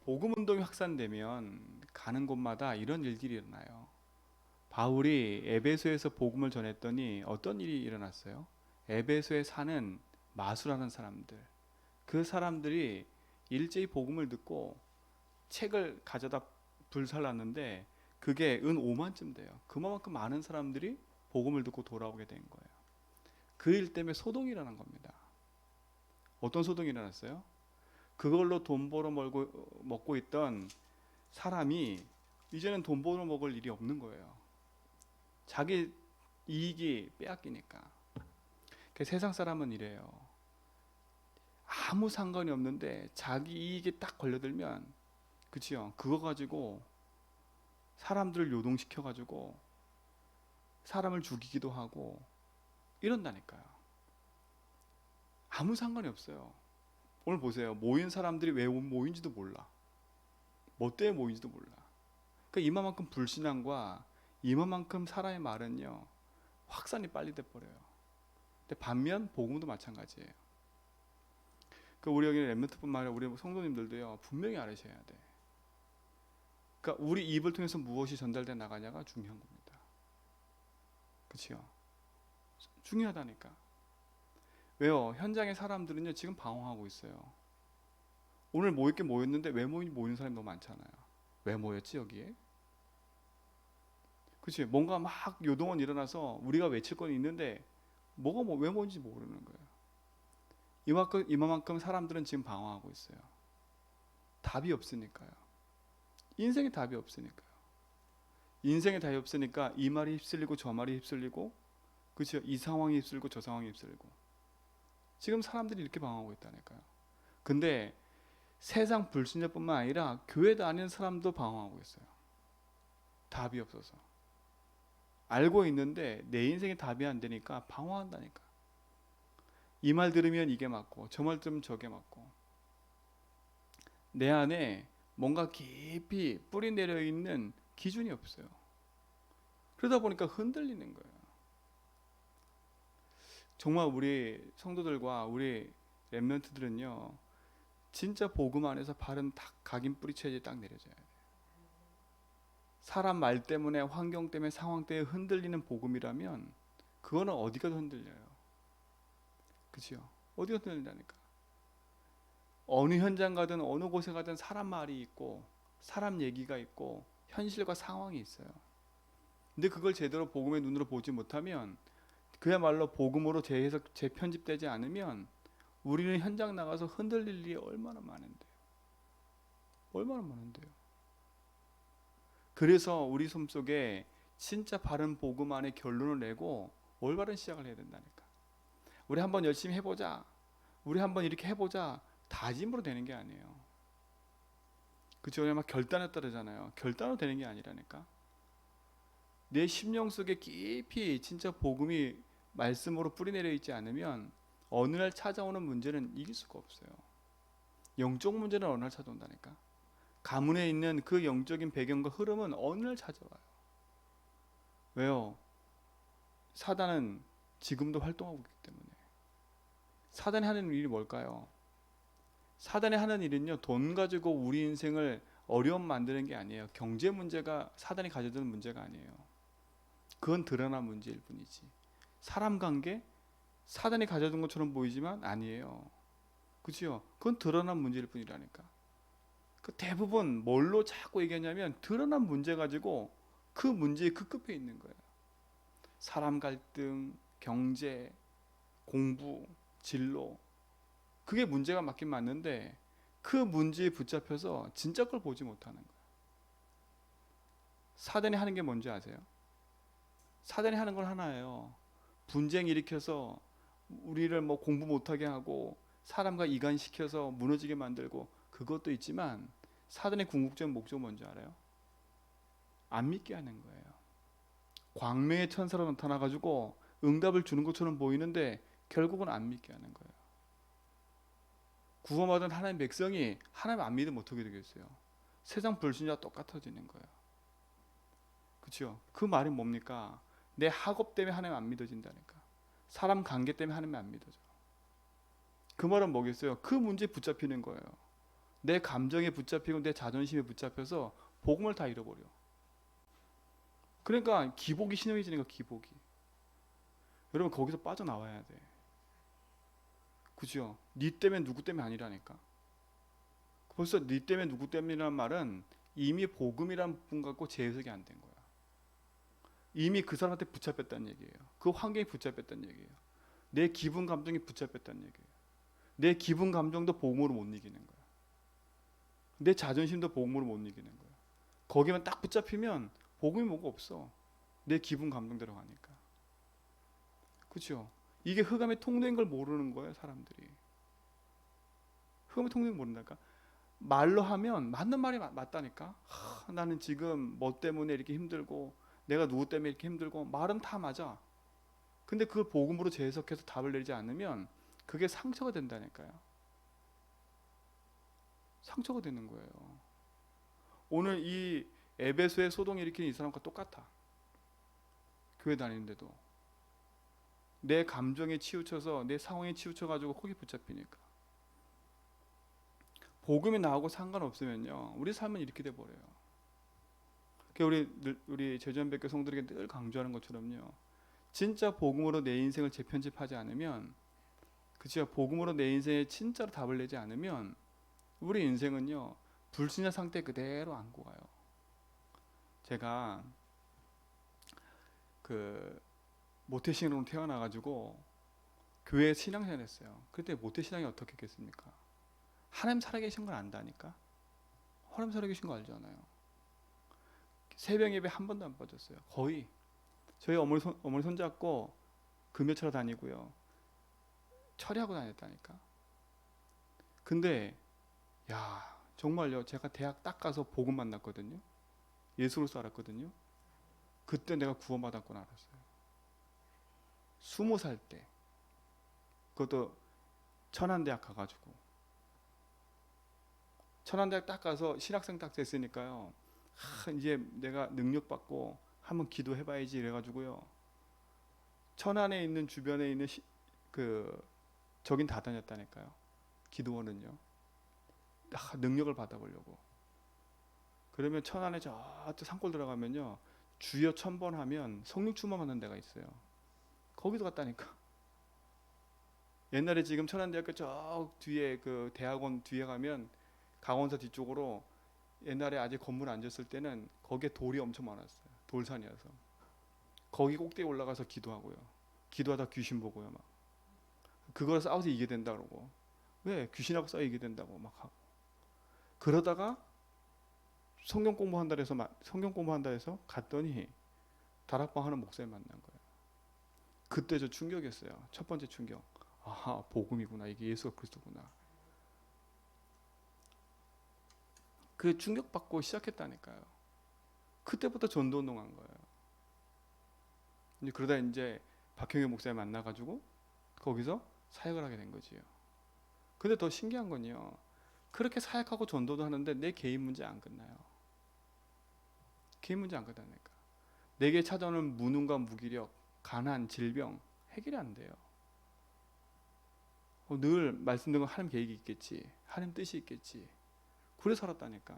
복음 운동이 확산되면 가는 곳마다 이런 일들이 일어나요. 바울이 에베소에서 복음을 전했더니 어떤 일이 일어났어요? 에베소에 사는 마수라는 사람들, 그 사람들이 일제히 복음을 듣고 책을 가져다 불살랐는데 그게 은 5만쯤 돼요. 그만큼 많은 사람들이 복음을 듣고 돌아오게 된 거예요. 그 일 때문에 소동이 일어난 겁니다. 어떤 소동이 일어났어요? 그걸로 돈 벌어 먹고 있던 사람이 이제는 돈 벌어 먹을 일이 없는 거예요. 자기 이익이 빼앗기니까. 세상 사람은 이래요. 아무 상관이 없는데 자기 이익이 딱 걸려들면, 그치요? 그거 가지고 사람들을 요동시켜가지고 사람을 죽이기도 하고 이런다니까요. 아무 상관이 없어요. 오늘 보세요. 모인 사람들이 왜 모인지도 몰라. 뭐 때문에 모인지도 몰라. 그러니까 이만큼 불신앙과 이만큼 사람의 말은요, 확산이 빨리 돼버려요. 근데 반면 복음도 마찬가지예요. 우리 여기 렘넌트뿐만 아니라 우리 성도님들도요, 분명히 알으셔야 돼. 그러니까 우리 입을 통해서 무엇이 전달돼 나가냐가 중요한 겁니다. 그렇죠? 중요하다니까. 왜요? 현장의 사람들은요, 지금 방황하고 있어요. 오늘 이렇게 모였는데 왜 모이는 사람이 너무 많잖아요. 왜 모였지 여기에? 그치? 뭔가 막 요동은 일어나서 우리가 외칠 건 있는데 왜 모인지 모르는 거예요. 이만큼 사람들은 지금 방황하고 있어요. 답이 없으니까요. 인생에 답이 없으니까요. 인생에 답이 없으니까 이 말이 휩쓸리고 저 말이 휩쓸리고, 그렇죠? 이 상황이 휩쓸리고 저 상황이 휩쓸리고. 지금 사람들이 이렇게 방황하고 있다니까요. 근데 세상 불신자뿐만 아니라 교회 다니는 사람도 방황하고 있어요. 답이 없어서. 알고 있는데 내 인생에 답이 안 되니까 방황한다니까. 이 말 들으면 이게 맞고 저 말 들으면 저게 맞고, 내 안에 뭔가 깊이 뿌리 내려 있는 기준이 없어요. 그러다 보니까 흔들리는 거예요. 정말 우리 성도들과 우리 렘넌트들은요, 진짜 복음 안에서 바른 각인 뿌리 체질이 딱 내려져야 돼요. 사람 말 때문에, 환경 때문에, 상황 때문에 흔들리는 복음이라면 그거는 어디 가도 흔들려요. 그치요? 어디가 흔들린다니까. 어느 현장 가든 어느 곳에 가든 사람 말이 있고 사람 얘기가 있고 현실과 상황이 있어요. 근데 그걸 제대로 복음의 눈으로 보지 못하면, 그야말로 복음으로 재해석, 재편집되지 않으면 우리는 현장 나가서 흔들릴 일이 얼마나 많은데요. 얼마나 많은데요. 그래서 우리 손속에 진짜 바른 복음 안에 결론을 내고 올바른 시작을 해야 된다니까. 우리 한번 열심히 해보자, 우리 한번 이렇게 해보자, 다짐으로 되는 게 아니에요. 그쵸? 막 결단에 따르잖아요. 결단으로 되는 게 아니라니까. 내 심령 속에 깊이 진짜 복음이 말씀으로 뿌리내려 있지 않으면 어느 날 찾아오는 문제는 이길 수가 없어요. 영적 문제는 어느 날 찾아온다니까. 가문에 있는 그 영적인 배경과 흐름은 어느 날 찾아와요. 왜요? 사단은 지금도 활동하고 있기 때문에. 사단이 하는 일이 뭘까요? 사단이 하는 일은요, 돈 가지고 우리 인생을 어려움 만드는 게 아니에요. 경제 문제가 사단이 가져드는 문제가 아니에요. 그건 드러난 문제일 뿐이지. 사람 관계, 사단이 가져둔 것처럼 보이지만 아니에요. 그치요? 그건 드러난 문제일 뿐이라니까. 그 대부분 뭘로 자꾸 얘기하냐면 드러난 문제 가지고 그 문제의 그 끝에 있는 거예요. 사람 갈등, 경제, 공부, 진로. 그게 문제가 맞긴 맞는데 그 문제에 붙잡혀서 진짜 걸 보지 못하는 거예요. 사단이 하는 게 뭔지 아세요? 사단이 하는 건 하나예요. 분쟁 일으켜서 우리를 공부 못하게 하고 사람과 이간시켜서 무너지게 만들고, 그것도 있지만 사단의 궁극적 목적은 뭔지 알아요? 안 믿게 하는 거예요. 광명의 천사로 나타나가지고 응답을 주는 것처럼 보이는데 결국은 안 믿게 하는 거예요. 구원받은 하나님 백성이 하나님 안 믿으면 어떻게 되겠어요? 세상 불신자와 똑같아지는 거예요. 그렇죠? 그 말이 뭡니까? 내 학업 때문에 하나님 안 믿어진다니까. 사람 관계 때문에 하나님 안 믿어져. 그 말은 뭐겠어요? 그 문제에 붙잡히는 거예요. 내 감정에 붙잡히고 내 자존심에 붙잡혀서 복음을 다 잃어버려. 그러니까 기복이 신형해지니까 기복이. 여러분 거기서 빠져나와야 돼. 그죠? 니 때문에 누구 때문에 아니라니까. 벌써 니 때문에 누구 때문이라는 말은 이미 복음이라는 부분 갖고 재해석이 안 된 거야. 이미 그 사람한테 붙잡혔다는 얘기예요. 그 환경이 붙잡혔다는 얘기예요. 내 기분 감정이 붙잡혔다는 얘기예요. 내 기분 감정도 복음으로 못 이기는 거야. 내 자존심도 복음으로 못 이기는 거야. 거기만 딱 붙잡히면 복음이 뭐가 없어. 내 기분 감정대로 가니까. 그렇죠? 이게 흑암의 통로인 걸 모르는 거예요, 사람들이. 흑암의 통로인 걸 모른다니까. 말로 하면 맞는 말이 맞다니까. 나는 지금 뭐 때문에 이렇게 힘들고 내가 누구 때문에 이렇게 힘들고 말은 다 맞아. 근데 그걸 복음으로 재해석해서 답을 내지 않으면 그게 상처가 된다니까요. 상처가 되는 거예요. 오늘 이 에베소의 소동 일으키는 이 사람과 똑같아. 교회 다니는데도 내 감정에 치우쳐서 내 상황에 치우쳐가지고 거기 붙잡히니까. 복음이 나하고 상관없으면요 우리 삶은 이렇게 돼버려요. 우리 제주한백교 성도들에게 늘 강조하는 것처럼요, 진짜 복음으로 내 인생을 재편집하지 않으면, 그치요, 복음으로 내 인생에 진짜로 답을 내지 않으면 우리 인생은요 불신자 상태 그대로 안고 가요. 제가 그 모태신앙으로 태어나가지고 교회 신앙생활 했어요. 그때 모태신앙이 어떻게 했겠습니까? 하나님 살아계신 걸 안다니까. 하나님 살아계신 거 알잖아요. 새벽 예배 한 번도 안 빠졌어요. 거의. 저희 어머니 손잡고 금요철 다니고요. 철회하고 다녔다니까. 근데 야 정말요, 제가 대학 딱 가서 복음 만났거든요. 예수 그리스도 알았거든요. 그때 내가 구원받았구나 알았어요. 20살 때. 그것도 천안대학 가가지고. 천안대학 딱 가서 신학생 딱 됐으니까요, 이제 내가 능력받고 한번 기도해봐야지 이래가지고요, 천안에 있는 주변에 있는 저긴 다 다녔다니까요. 기도원은요. 능력을 받아보려고. 그러면 천안에 저 산골 들어가면요, 주여 1000번 하면 성령 충만하는 데가 있어요. 거기도 갔다니까. 옛날에 지금 천안대학교 저 뒤에 그 대학원 뒤에 가면 강원서 뒤쪽으로, 옛날에 아직 건물 안 졌을 때는 거기에 돌이 엄청 많았어요. 돌산이어서 거기 꼭대기 올라가서 기도하고요. 기도하다 귀신 보고요. 막 그걸 싸워서 이기게 된다 그러고, 왜 귀신하고 싸워 이기게 된다고 막 하고. 그러다가 성경 공부한다 해서 갔더니 다락방 하는 목사님 만난 거예요. 그때 저 충격이었어요. 첫 번째 충격. 아하, 복음이구나. 이게 예수가 그리스도구나. 그 충격받고 시작했다니까요. 그때부터 전도운동한 거예요. 그러다 이제 박형규 목사님 만나가지고 거기서 사역을 하게 된 거지요. 근데 더 신기한 건요, 그렇게 사역하고 전도도 하는데 내 개인 문제 안 끝나요. 개인 문제 안 끝나니까. 내게 찾아오는 무능과 무기력, 가난, 질병 해결이 안 돼요. 늘 말씀드린 건 하나님 계획이 있겠지, 하나님 뜻이 있겠지. 그래 살았다니까.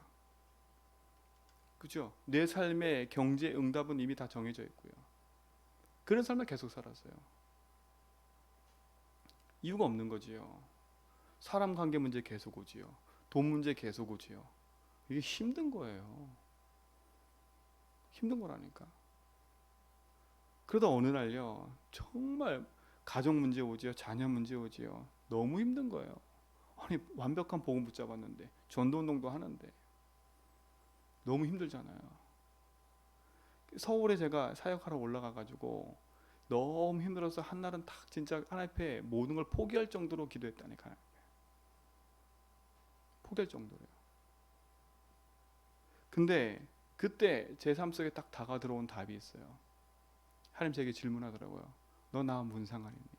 그죠? 내 삶의 경제 응답은 이미 다 정해져 있고요. 그런 삶을 계속 살았어요. 이유가 없는 거지요. 사람 관계 문제 계속 오지요. 돈 문제 계속 오지요. 이게 힘든 거예요. 힘든 거라니까. 그러다 어느 날요, 정말 가족 문제 오지요. 자녀 문제 오지요. 너무 힘든 거예요. 아니, 완벽한 복음 붙잡았는데, 전도운동도 하는데 너무 힘들잖아요. 서울에 제가 사역하러 올라가가지고 너무 힘들어서 한날은 딱 진짜 하나님 앞에 모든 걸 포기할 정도로 기도했다니까요. 포기할 정도로요. 근데 그때 제 삶 속에 딱 다가 들어온 답이 있어요. 하나님 제게 질문하더라고요. 너 나와 무슨 상관이 있니?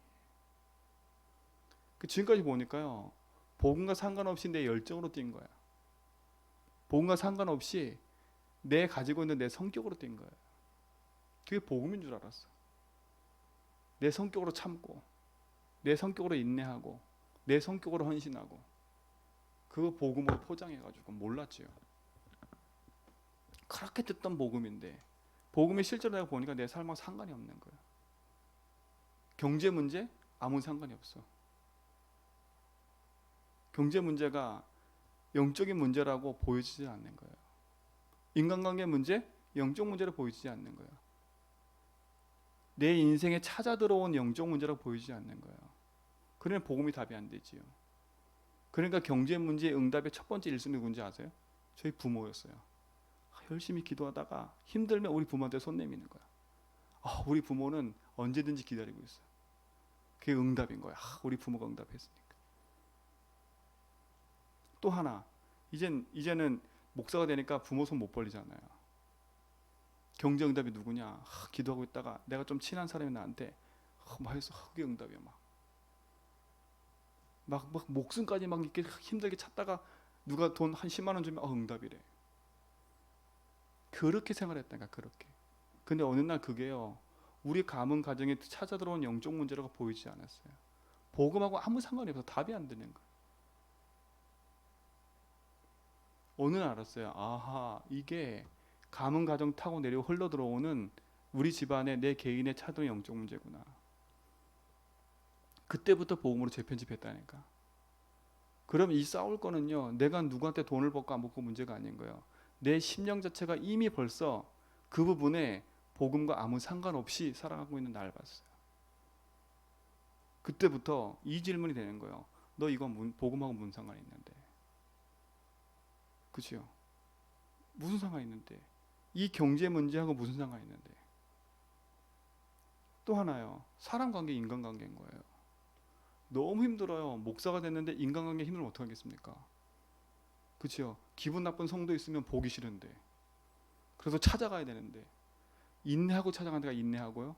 지금까지 보니까요, 복음과 상관없이 내 열정으로 뛴 거야. 복음과 상관없이 내 가지고 있는 내 성격으로 뛴 거예요. 그게 복음인 줄 알았어. 내 성격으로 참고, 내 성격으로 인내하고, 내 성격으로 헌신하고, 그거 복음으로 포장해가지고 몰랐지요. 그렇게 듣던 복음인데 복음이 실제로 내가 보니까 내 삶하고 상관이 없는 거예요. 경제 문제 아무 상관이 없어. 경제 문제가 영적인 문제라고 보여지지 않는 거예요. 인간관계 문제 영적 문제로 보이지 않는 거예요. 내 인생에 찾아 들어온 영적 문제라고 보이지 않는 거예요. 그러면 복음이 답이 안 되지요. 그러니까 경제 문제의 응답의 첫 번째 1순위 누군지 아세요? 저희 부모였어요. 열심히 기도하다가 힘들면 우리 부모한테 손 내미는 거야. 우리 부모는 언제든지 기다리고 있어요. 그게 응답인 거야. 우리 부모가 응답했으니까. 또 하나, 이제는 목사가 되니까 부모 손 못 벌리잖아요. 경제 응답이 누구냐? 기도하고 있다가 내가 좀 친한 사람이 나한테 막 해서 그게 응답이야. 막 목숨까지 막 이렇게 힘들게 찾다가 누가 돈 한 10만 원 주면 응답이래. 그렇게 생활했다니까. 그렇게. 근데 어느 날 그게요, 우리 가문 가정에 찾아 들어온 영적 문제라고 보이지 않았어요. 복음하고 아무 상관이 없어. 답이 안 되는 거예요. 어느 날 알았어요. 이게 가문 가정 타고 내려 흘러 들어오는 우리 집안에 내 개인의 찾은 영적 문제구나. 그때부터 복음으로 재편집했다니까. 그럼 이 싸울 거는요, 내가 누구한테 돈을 받고 안 받고 문제가 아닌 거예요. 내 심령 자체가 이미 벌써 그 부분에 복음과 아무 상관없이 살아가고 있는 나를 봤어요. 그때부터 이 질문이 되는 거예요. 너 이거 복음하고 무슨 상관이 있는데? 그치요? 무슨 상관이 있는데? 이 경제 문제하고 무슨 상관이 있는데? 또 하나요. 사람 관계, 인간 관계인 거예요. 너무 힘들어요. 목사가 됐는데 인간관계 힘들면 어떡하겠습니까? 그치요? 기분 나쁜 성도 있으면 보기 싫은데, 그래서 찾아가야 되는데, 인내하고 찾아가는 데가 인내하고요,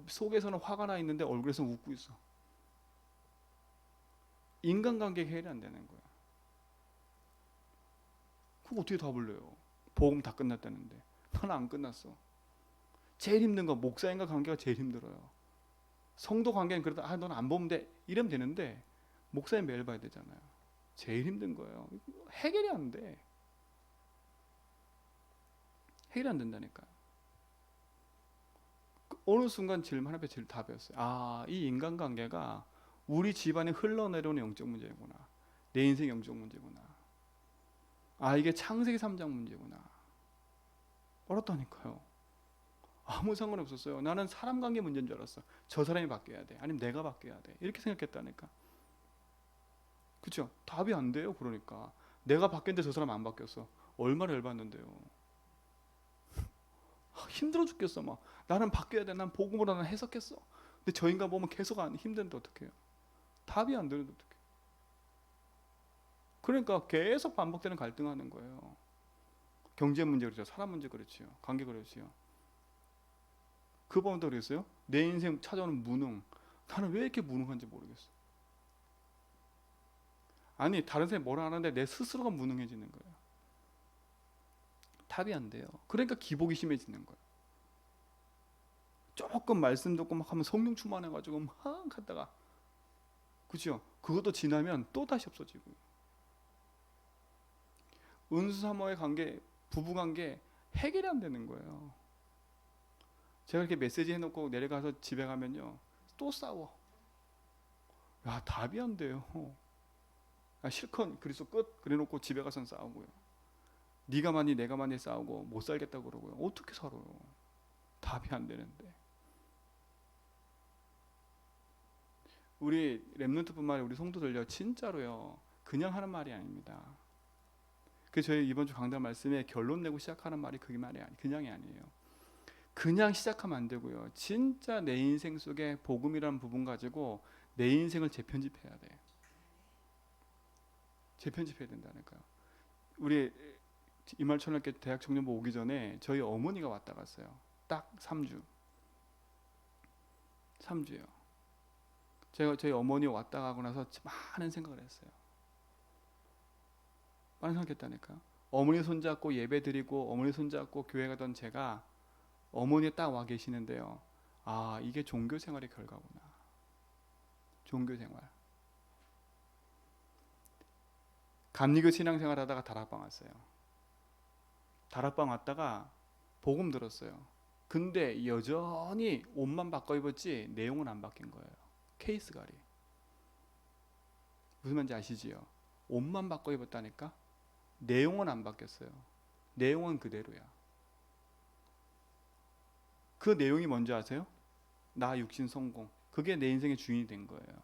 속에서는 화가 나 있는데 얼굴에서 웃고 있어. 인간관계 해결이 안 되는 거야. 그거 어떻게 답을 내요? 복음 다 끝났다는데. 나는 안 끝났어. 제일 힘든 건 목사인과 관계가 제일 힘들어요. 성도 관계는 그래도 너는 안 보면 돼 이러면 되는데, 목사님 매일 봐야 되잖아요. 제일 힘든 거예요. 해결이 안 돼. 해결이 안 된다니까. 어느 순간 질문 앞에 제일 답이었어요. 이 인간관계가 우리 집안에 흘러내려오는 영적 문제구나. 내 인생 영적 문제구나. 이게 창세기 3장 문제구나. 알았다니까요. 아무 상관이 없었어요. 나는 사람 관계 문제인 줄 알았어. 저 사람이 바뀌어야 돼. 아니면 내가 바뀌어야 돼. 이렇게 생각했다니까. 그렇죠? 답이 안 돼요. 그러니까 내가 바뀌었는데 저 사람 안 바뀌었어. 얼마나 열받는데요. 힘들어 죽겠어. 막 나는 바뀌어야 돼. 난 복음으로 나는 해석했어. 근데 저 인간 보면 계속 힘든데 어떡해요? 답이 안 되는데 어떡해요? 그러니까 계속 반복되는 갈등하는 거예요. 경제 문제 그렇죠. 사람 문제 그렇지요. 관계 그렇지요. 그 부분도 그랬어요. 내 인생 찾아오는 무능. 나는 왜 이렇게 무능한지 모르겠어. 아니 다른 사람이 뭐라 하는데 내 스스로가 무능해지는 거예요. 답이 안 돼요. 그러니까 기복이 심해지는 거예요. 조금 말씀 듣고 막 하면 성령 충만해가지고 막 하다가, 그죠? 그것도 지나면 또 다시 없어지고. 은수사모의 관계, 부부 관계 해결이 안 되는 거예요. 제가 이렇게 메시지 해놓고 내려가서 집에 가면요, 또 싸워. 답이 안 돼요. 실컷 그리스도 끝 그래놓고 집에 가서는 싸우고요. 네가 많이 내가 많이 싸우고 못 살겠다고 그러고요. 어떻게 살아요? 답이 안 되는데. 우리 렘넌트뿐만 아니라 우리 성도들요, 진짜로요, 그냥 하는 말이 아닙니다. 그 저희 이번 주 강단 말씀에 결론 내고 시작하는 말이 그게 그냥이 아니에요. 그냥 시작하면 안 되고요. 진짜 내 인생 속에 복음이라는 부분 가지고 내 인생을 재편집해야 돼. 재편집해야 된다니까요. 우리 이말초등학교 대학 청년부 오기 전에 저희 어머니가 왔다 갔어요. 딱 3주. 3주요. 제가 저희 어머니 왔다 가고 나서 많은 생각을 했어요. 많은 생각했다니까. 어머니 손잡고 예배 드리고 어머니 손잡고 교회 가던 제가 어머니 딱 와 계시는데요. 이게 종교 생활의 결과구나. 종교 생활. 감리교 신앙생활 하다가 다락방 왔어요. 다락방 왔다가 복음 들었어요. 근데 여전히 옷만 바꿔 입었지 내용은 안 바뀐 거예요. 케이스 가리. 무슨 말인지 아시지요? 옷만 바꿔 입었다니까? 내용은 안 바뀌었어요. 내용은 그대로야. 그 내용이 뭔지 아세요? 나 육신 성공. 그게 내 인생의 주인이 된 거예요.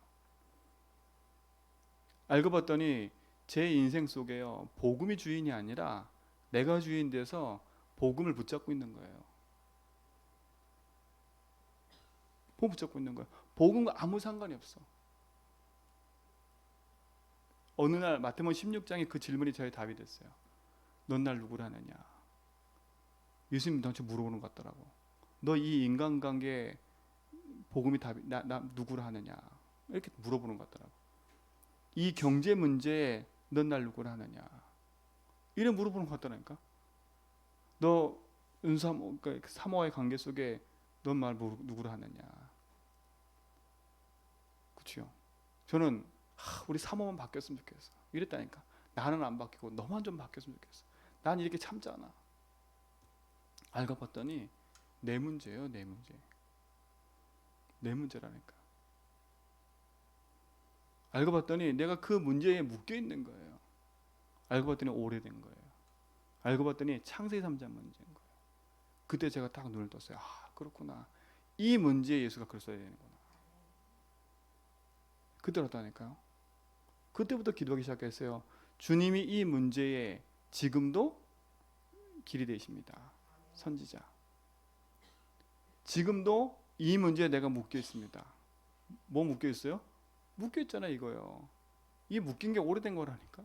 알고 봤더니 제 인생 속에요, 복음이 주인이 아니라 내가 주인 돼서 복음을 붙잡고 있는 거예요. 복음 붙잡고 있는 거예요. 복음과 아무 상관이 없어. 어느 날 마태복음 16장에 그 질문이 저의 답이 됐어요. 넌 날 누구로 하느냐? 예수님 나한테 물어보는 것 같더라고. 너 이 인간관계 복음이 답이 나 누구로 하느냐? 이렇게 물어보는 것 같더라고. 이 경제 문제에 넌 날 누구로 하느냐? 이래 물어보는 것 같더라니까. 너 사모와의 관계 속에 넌 말 누구로 하느냐? 그렇죠? 저는 우리 사모만 바뀌었으면 좋겠어. 이랬다니까. 나는 안 바뀌고 너만 좀 바뀌었으면 좋겠어. 난 이렇게 참잖아. 알고 봤더니 내 문제예요, 내 문제. 내 문제라니까. 알고 봤더니 내가 그 문제에 묶여 있는 거예요. 알고 봤더니 오래된 거예요. 알고 봤더니 창세기 3장 문제인 거예요. 그때 제가 딱 눈을 떴어요. 아, 그렇구나. 이 문제에 예수가 글 써야 되는구나. 그때 알았다니까요. 그때부터 기도하기 시작했어요. 주님이 이 문제에 지금도 길이 되십니다. 선지자. 지금도 이 문제에 내가 묶여 있습니다. 뭐 묶여 있어요? 묶여 있잖아 이거요. 이 묶인 게 오래된 거라니까.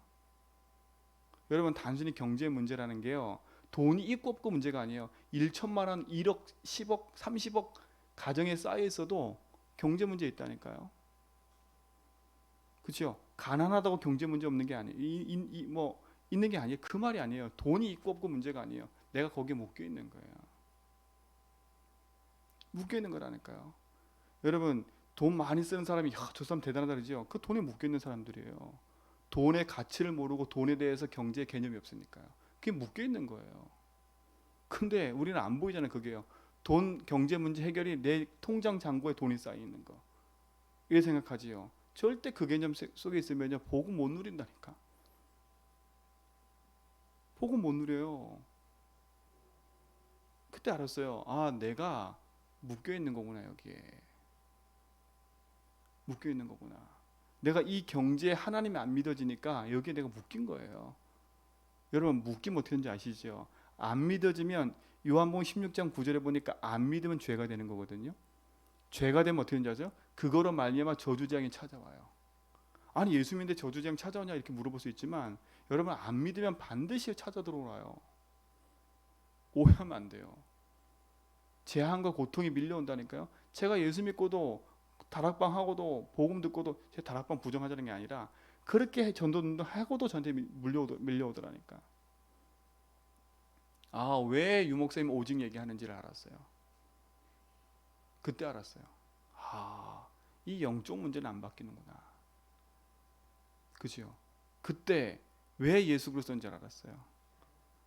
여러분 단순히 경제 문제라는 게요. 돈이 있고 없고 문제가 아니에요. 1천만 원, 1억, 10억, 30억 가정에 쌓여 있어도 경제 문제 있다니까요. 그렇죠? 가난하다고 경제 문제 없는 게 아니에요. 뭐 있는 게 아니에요. 그 말이 아니에요. 돈이 있고 없고 문제가 아니에요. 내가 거기에 묶여 있는 거예요. 묶여 있는 거라니까요. 여러분 돈 많이 쓰는 사람이 저 사람 대단하다 그러죠. 그 돈에 묶여 있는 사람들이에요. 돈의 가치를 모르고 돈에 대해서 경제 개념이 없으니까요. 그게 묶여 있는 거예요. 근데 우리는 안 보이잖아요. 그게요. 돈 경제 문제 해결이 내 통장 잔고에 돈이 쌓여 있는 거. 이렇게 생각하지요. 절대 그 개념 속에 있으면요 복음 못 누린다니까. 복음 못 누려요. 그때 알았어요. 아, 내가 묶여 있는 거구나 여기에. 묶여 있는 거구나. 내가 이 경제에 하나님이 안 믿어지니까 여기에 내가 묶인 거예요. 여러분 묶이면 어떻게 되는지 아시죠? 안 믿어지면 요한복음 16장 9절에 보니까 안 믿으면 죄가 되는 거거든요. 죄가 되면 어떻게 되는지 아세요? 그거로 말미암아 저주재앙이 찾아와요. 아니 예수 믿는데 저주재앙 찾아오냐 이렇게 물어볼 수 있지만 여러분 안 믿으면 반드시 찾아 들어와요. 오해하면 안 돼요. 재앙과 고통이 밀려온다니까요. 제가 예수 믿고도 다락방 하고도 복음 듣고도 제 다락방 부정하자는 게 아니라 그렇게 전도운동 하고도 저한테 밀려오더라니까. 아, 왜 유목사님 오직 얘기하는지를 알았어요. 그때 알았어요. 아, 이 영적 문제는 안 바뀌는구나. 그죠? 그때 왜 예수 그리스도인 줄 알았어요.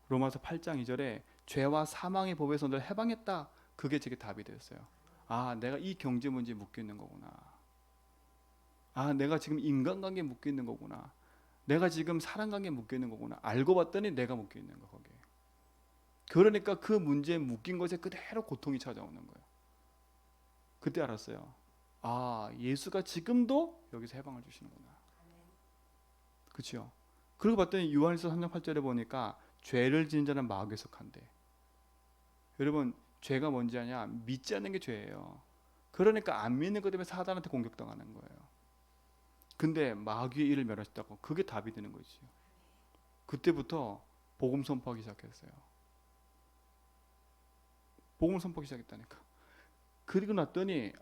로마서 8장 2절에 죄와 사망의 법에서 널 해방했다. 그게 제게 답이 되었어요. 아, 내가 이 경제 문제에 묶여 있는 거구나. 아, 내가 지금 인간관계에 묶여 있는 거구나. 내가 지금 사람관계에 묶여 있는 거구나. 알고 봤더니 내가 묶여 있는 거 거기에. 그러니까 그 문제에 묶인 것에 그대로 고통이 찾아오는 거예요. 그때 알았어요. 아, 예수가 지금도 여기서 해방을 주시는구나. 그렇죠? 그리고 봤더니 요한일서 3장 8절에 보니까 죄를 지은 자는 마귀에 속한대. 여러분 죄가 뭔지 아냐? 믿지 않는 게 죄예요. 그러니까 안 믿는 것 때문에 사단한테 공격당하는 거예요. 근데 마귀의 일을 멸하셨다고. 그게 답이 되는 거지. 그때부터 복음 선포하기 시작했어요. 복음 선포하기 시작했다니까. 그리고 났더니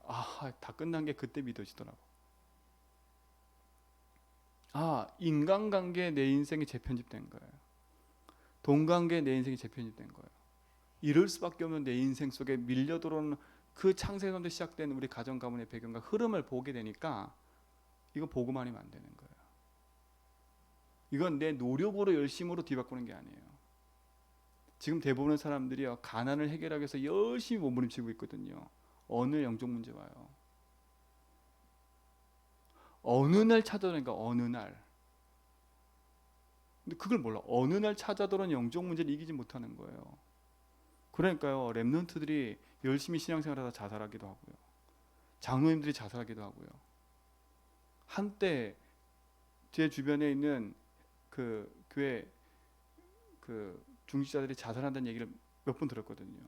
다 끝난 게 그때 믿어지더라고. 아, 인간관계에 내 인생이 재편집된 거예요. 돈관계에 내 인생이 재편집된 거예요. 이럴 수밖에 없는 내 인생 속에 밀려 들어오는 그 창세기부터 시작된 우리 가정 가문의 배경과 흐름을 보게 되니까 이거 복음 아니면 안 되는 거예요. 이건 내 노력으로 열심으로 뒤바꾸는 게 아니에요. 지금 대부분의 사람들이요, 가난을 해결하기 위해서 열심히 몸부림치고 있거든요. 어느 영적 문제 와요. 어느 날 찾아오니까 어느 날. 근데 그걸 몰라. 어느 날 찾아들어온 영적 문제를 이기지 못하는 거예요. 그러니까요, 렘넌트들이 열심히 신앙생활하다 자살하기도 하고요. 장로님들이 자살하기도 하고요. 한때 제 주변에 있는 그 교회 그 중직자들이 자살한다는 얘기를 몇 번 들었거든요.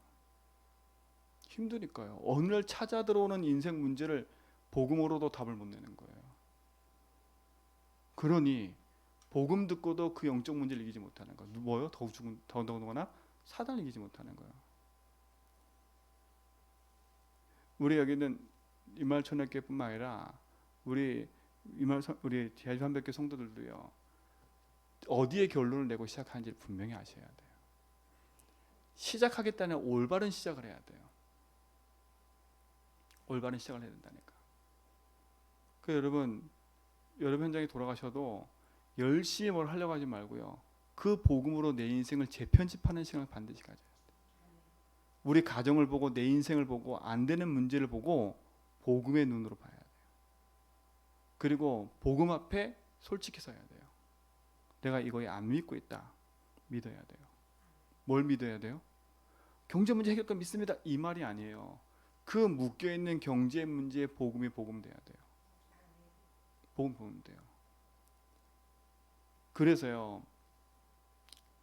힘드니까요. 어느 날 찾아 들어오는 인생 문제를 복음으로도 답을 못 내는 거예요. 그러니 복음 듣고도 그 영적 문제를 이기지 못하는 거. 뭐요? 더더구나 사단을 이기지 못하는 거예요. 우리 여기는 이말천학교뿐만 아니라 우리 제주한백교 성도들도요. 어디에 결론을 내고 시작하는지를 분명히 아셔야 돼요. 시작하겠다는 올바른 시작을 해야 돼요. 올바른 시작을 해야 된다니까. 그 여러분 현장에 돌아가셔도 열심히 뭘 하려고 하지 말고요. 그 복음으로 내 인생을 재편집하는 시간을 반드시 가져야 돼요. 우리 가정을 보고 내 인생을 보고 안 되는 문제를 보고 복음의 눈으로 봐야 돼요. 그리고 복음 앞에 솔직히 서야 돼요. 내가 이거에 안 믿고 있다. 믿어야 돼요. 뭘 믿어야 돼요? 경제 문제 해결권 믿습니다. 이 말이 아니에요. 그 묶여있는 경제 문제의 복음이 복음돼야 돼요. 복음 돼요. 그래서요.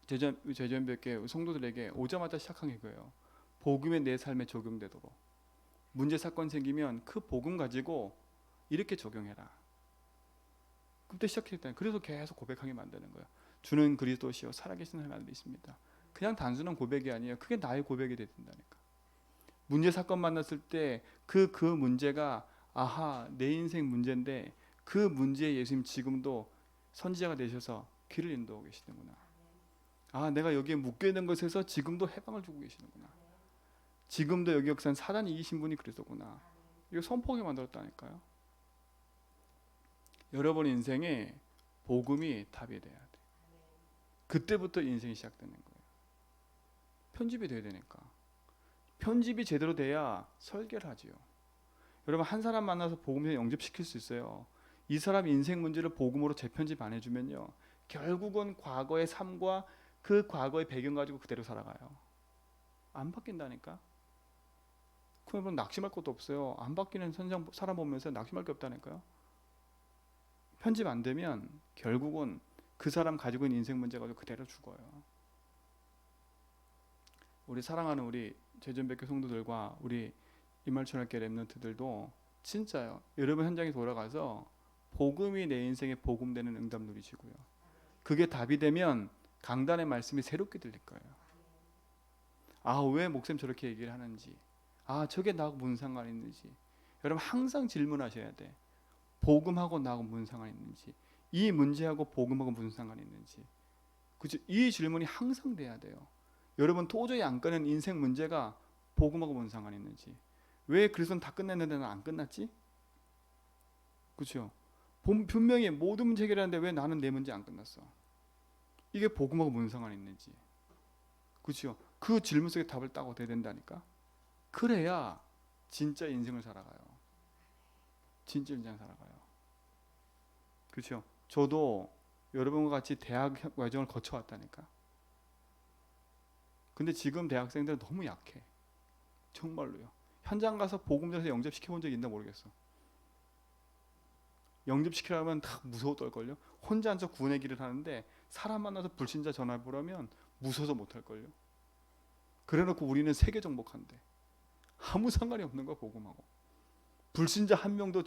제주한백교 성도들에게 오자마자 시작한 게 그거예요. 복음이 내 삶에 적용되도록. 문제 사건 생기면 그 복음 가지고 이렇게 적용해라. 그때 시작했다니까. 그래서 계속 고백하게 만드는 거예요. 주는 그리스도시요 살아계신 하나님 안에 있습니다. 그냥 단순한 고백이 아니에요. 그게 나의 고백이 돼야 된다니까. 문제 사건 만났을 때 그 문제가 아하 내 인생 문제인데 그 문제에 예수님 지금도 선지자가 되셔서 길을 인도하고 계시는구나. 아 내가 여기에 묶여있는 것에서 지금도 해방을 주고 계시는구나. 지금도 여기 역사는 사단이 이기신 분이 그리스도구나. 이거 선포하게 만들었다니까요. 여러분 인생에 복음이 답이 돼야 돼. 그때부터 인생이 시작되는 거예요. 편집이 돼야 되니까. 편집이 제대로 돼야 설계를 하지요. 여러분 한 사람 만나서 복음에 영접시킬 수 있어요. 이 사람 인생 문제를 복음으로 재편집 안 해주면요. 결국은 과거의 삶과 그 과거의 배경 가지고 그대로 살아가요. 안 바뀐다니까. 그러면 낙심할 것도 없어요. 안 바뀌는 선상 사람 보면서 낙심할 게 없다니까요. 편집 안 되면 결국은 그 사람 가지고 있는 인생 문제 가지고 그대로 죽어요. 우리 사랑하는 우리 제주한백교 성도들과 우리 이말천학교 렘넌트들도 진짜요. 여러분 현장에 돌아가서 복음이 내 인생에 복음되는 응답 누리시고요. 그게 답이 되면 강단의 말씀이 새롭게 들릴 거예요. 아, 왜 목사님 저렇게 얘기를 하는지, 아, 저게 나하고 무슨 상관이 있는지. 여러분 항상 질문하셔야 돼. 복음하고 나하고 무슨 상관이 있는지, 이 문제하고 복음하고 무슨 상관이 있는지. 그죠? 이 질문이 항상 돼야 돼요. 여러분 도저히 안 꺼낸 인생 문제가 복음하고 무슨 상관이 있는지. 왜 그리스도는 다 끝냈는데 난 안 끝났지? 그렇죠? 분명히 모든 문제 해결하는데 왜 나는 내 문제 안 끝났어? 이게 복음하고 무슨 상관이 있는지. 그렇죠? 그 질문 속에 답을 따고 돼야 된다니까. 그래야 진짜 인생을 살아가요. 진짜 인생 살아가요. 그렇죠? 저도 여러분과 같이 대학 과정을 거쳐왔다니까. 근데 지금 대학생들은 너무 약해. 정말로요. 현장 가서 복음전에서 영접시켜본 적 있나 모르겠어. 영접시키려면 다 무서워 떨걸요. 혼자 앉아 구원의 길을 하는데 사람 만나서 불신자 전화해보라면 무서워서 못할걸요. 그래놓고 우리는 세계 정복한대. 아무 상관이 없는 거야 복음하고. 불신자 한 명도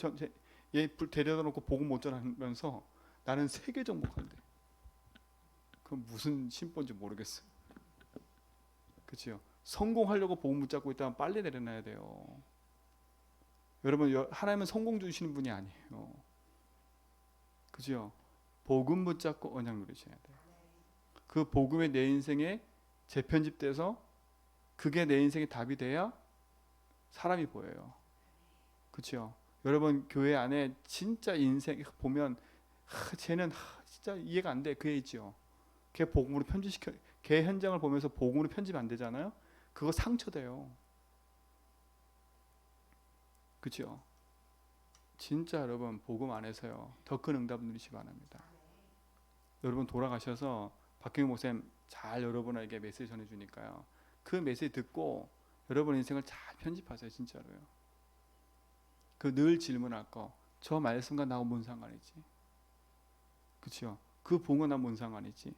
얘 데려다 놓고 복음 못 전하면서 나는 세계 정복한대. 그건 무슨 심보인지 모르겠어. 그렇죠? 성공하려고 복음 붙잡고 있다면 빨리 내려놔야 돼요. 여러분 하나님은 성공 주시는 분이 아니에요. 그죠? 복음 붙잡고 언약 누리셔야 돼요. 그 복음이 내 인생에 재편집돼서 그게 내 인생의 답이 돼야 사람이 보여요. 그렇죠? 여러분 교회 안에 진짜 인생 보면 쟤는 진짜 이해가 안 돼. 그애 있죠. 걔 복음으로 편집시켜, 걔 현장을 보면서 복음으로 편집 안 되잖아요. 그거 상처돼요. 그죠? 진짜 여러분 복음 안에서요 더 큰 응답 누리시 바랍니다. 여러분 돌아가셔서 박경희 목사님 잘 여러분에게 메시지 전해주니까요. 그 메시지 듣고 여러분 인생을 잘 편집하세요. 진짜로요. 그 늘 질문할 거, 저 말씀과 나하고 뭔 상관이지? 그렇죠? 그 봉헌 나뭔 상관이지?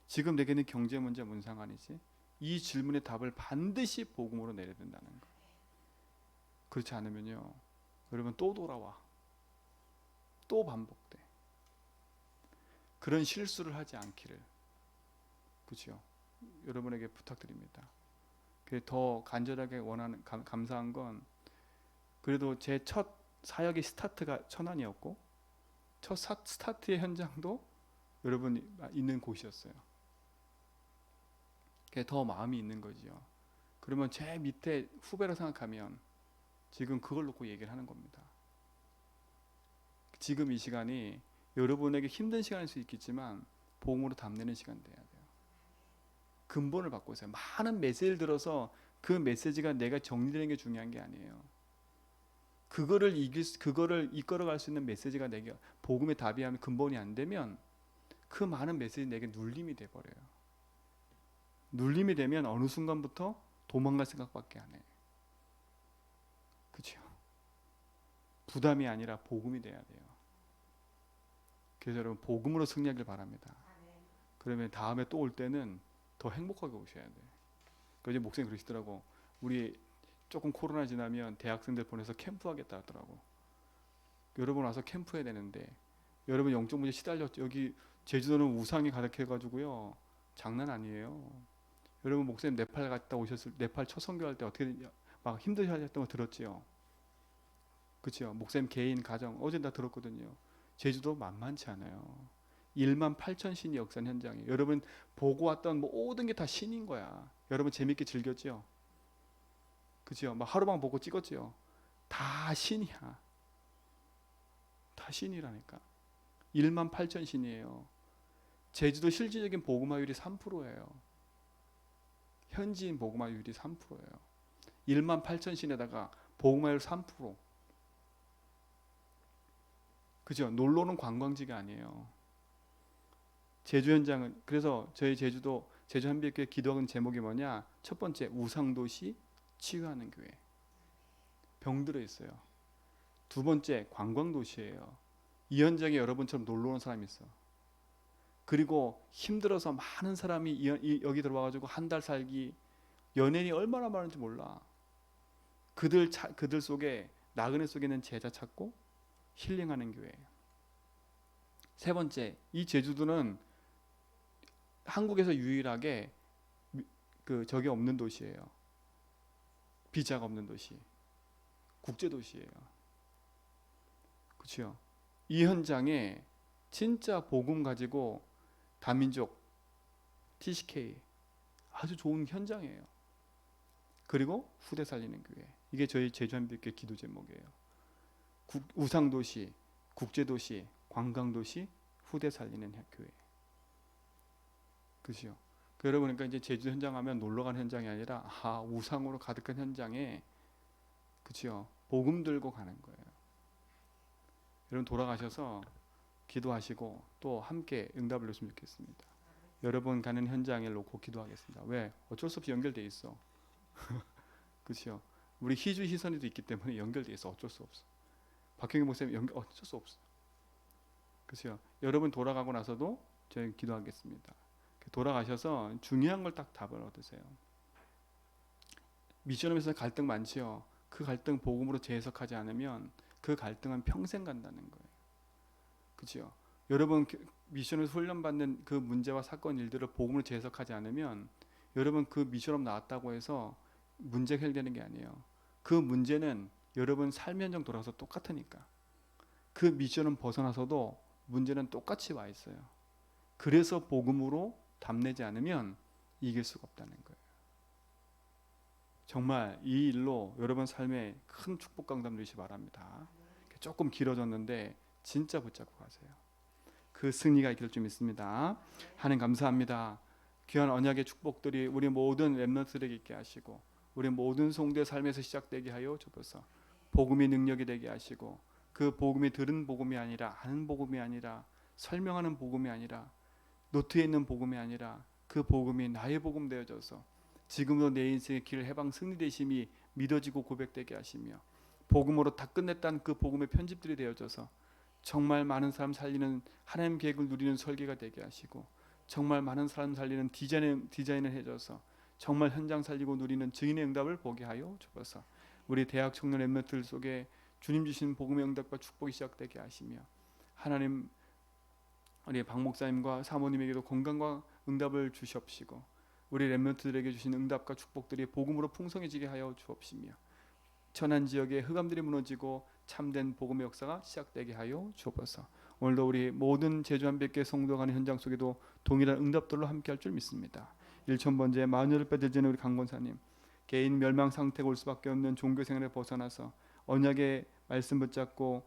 지금 내게는 경제 문제 뭔 상관이지? 이 질문의 답을 반드시 복음으로 내려야 된다는 거. 그렇지 않으면요, 여러분 또 돌아와, 또 반복돼. 그런 실수를 하지 않기를, 그렇죠? 여러분에게 부탁드립니다. 더 간절하게 원하는 감사한 건 그래도 제 첫 사역의 스타트가 천안이었고 첫 스타트의 현장도 여러분 있는 곳이었어요. 그게 더 마음이 있는 거지요. 그러면 제 밑에 후배라 생각하면 지금 그걸 놓고 얘기를 하는 겁니다. 지금 이 시간이 여러분에게 힘든 시간일 수 있겠지만 복음으로 담내는 시간 돼야 돼요. 근본을 바꾸세요. 많은 메시지를 들어서 그 메시지가 내가 정리되는 게 중요한 게 아니에요. 그거를 이끌어갈 수 있는 메시지가 내게 복음의 답이 하면 근본이 안 되면 그 많은 메시지 내게 눌림이 돼 버려요. 눌림이 되면 어느 순간부터 도망갈 생각밖에 안 해요. 그렇죠? 부담이 아니라 복음이 돼야 돼요. 그래서 여러분 복음으로 승리하길 바랍니다. 그러면 다음에 또 올 때는 더 행복하게 오셔야 돼요. 그래서 목사님 그러시더라고. 우리 조금 코로나 지나면 대학생들 보내서 캠프 하겠다 하더라고. 여러분 와서 캠프 해야 되는데 여러분 영적 문제 시달렸죠. 여기 제주도는 우상이 가득해가지고요. 장난 아니에요. 여러분 목사님 네팔 갔다 오셨을 네팔 첫 선교할 때 어떻게 막 힘드셨던 거 들었지요. 그렇죠. 목사님 개인 가정 어제 나 들었거든요. 제주도 만만치 않아요. 1만 8천 신이 역산 현장이에요. 여러분 보고 왔던 모든 게 다 신인 거야. 여러분 재밌게 즐겼죠. 그죠? 막 하루방 보고 찍었지요. 다 신이야. 다 신이라니까. 1만 8천 신이에요. 제주도 실질적인 복음화율이 3%예요. 현지인 복음화율이 3%예요. 1만 8천 신에다가 복음화율 3%. 그죠? 놀러오는 관광지가 아니에요. 제주 현장은 그래서 저희 제주도 제주 한빛교회 기도하는 제목이 뭐냐? 첫 번째 우상도시 치유하는 교회. 병들어 있어요. 두 번째 관광도시예요. 이 현장에 여러분처럼 놀러 오는 사람이 있어. 그리고 힘들어서 많은 사람이 여기 들어와가지고 한 달 살기 연예인이 얼마나 많은지 몰라. 그들 속에 나그네 속에 있는 제자 찾고 힐링하는 교회예요. 세 번째, 이 제주도는 한국에서 유일하게 저게 없는 도시예요. 비자가 없는 도시, 국제 도시예요. 그렇죠? 이 현장에 진짜 복음 가지고 다민족 TCK 아주 좋은 현장이에요. 그리고 후대 살리는 교회. 이게 저희 제주한빛교회 기도 제목이에요. 우상도시, 국제도시, 관광도시, 후대 살리는 교회. 그렇죠? 여러분 그러니까 이제 제주 현장 하면 놀러 가는 현장이 아니라 우상으로 가득한 현장에 그렇죠? 복음 들고 가는 거예요. 여러분 돌아가셔서 기도하시고 또 함께 응답을 주시면 좋겠습니다. 여러분 가는 현장에 놓고 기도하겠습니다. 왜? 어쩔 수 없이 연결돼 있어. 그렇죠? 우리 희주 희선이도 있기 때문에 연결돼 있어. 어쩔 수 없어. 박형희 목사님 어쩔 수 없어. 그렇죠? 여러분 돌아가고 나서도 저희 기도하겠습니다. 돌아가셔서 중요한 걸 딱 답을 얻으세요. 미션홈에서 갈등 많지요. 그 갈등 복음으로 재해석하지 않으면 그 갈등은 평생 간다는 거예요. 그렇죠? 여러분 미션에서 훈련받는 그 문제와 사건 일들을 복음으로 재해석하지 않으면 여러분 그 미션홈 나왔다고 해서 문제가 해결되는 게 아니에요. 그 문제는 여러분 삶 현장 돌아가서 똑같으니까. 그 미션은 벗어나서도 문제는 똑같이 와 있어요. 그래서 복음으로 답내지 않으면 이길 수가 없다는 거예요. 정말 이 일로 여러분 삶에 큰 축복 강담 되시기 바랍니다. 조금 길어졌는데 진짜 붙잡고 가세요. 그 승리가 있길 줄 믿습니다. 하나님 감사합니다. 귀한 언약의 축복들이 우리 모든 렘넌트들에게 있게 하시고 우리 모든 성도의 삶에서 시작되게 하여 주옵소서. 복음이 능력이 되게 하시고 그 복음이 들은 복음이 아니라 아는 복음이 아니라 설명하는 복음이 아니라 노트에 있는 복음이 아니라 그 복음이 나의 복음 되어져서 지금도 내 인생의 길 해방 승리되심이 믿어지고 고백되게 하시며 복음으로 다 끝냈다는 그 복음의 편집들이 되어져서 정말 많은 사람 살리는 하나님 계획을 누리는 설계가 되게 하시고 정말 많은 사람 살리는 디자인을 해줘서 정말 현장 살리고 누리는 증인의 응답을 보게 하여 주옵소서. 우리 대학 청년 렘넌트들 속에 주님 주신 복음의 응답과 축복이 시작되게 하시며 하나님 우리 박 목사님과 사모님에게도 건강과 응답을 주시옵시고 우리 렘넌트들에게 주신 응답과 축복들이 복음으로 풍성해지게 하여 주옵시며 천안 지역의 흑암들이 무너지고 참된 복음의 역사가 시작되게 하여 주옵소서. 오늘도 우리 모든 제주 한백개 성도가 가는 현장 속에도 동일한 응답들로 함께할 줄 믿습니다. 1,000번째 48배 되는 우리 강권사님 개인 멸망 상태가 올 수밖에 없는 종교 생활에 벗어나서 언약의 말씀 붙잡고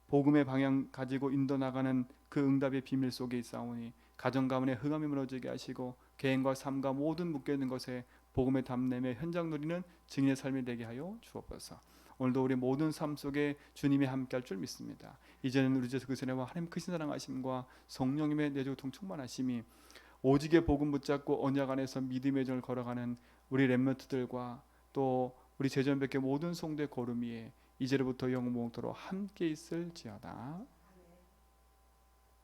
복음의 방향 가지고 인도 나가는 그 응답의 비밀 속에 있사오니 가정 가문의 흑암이 무너지게 하시고 개인과 삶과 모든 묶여있는 것에 복음의 담내며 현장 누리는 증인의 삶이 되게 하여 주옵소서. 오늘도 우리 모든 삶 속에 주님이 함께할 줄 믿습니다. 이제는 우리 주 그리스도의 하나님 크신 사랑하심과 성령님의 내주통 충만하심이 오직의 복음 붙잡고 언약 안에서 믿음의 정을 걸어가는 우리 렘넌트들과 또 우리 제전백의 모든 성도의 걸음 위에 이제로부터 영원토록 함께 있을지어다.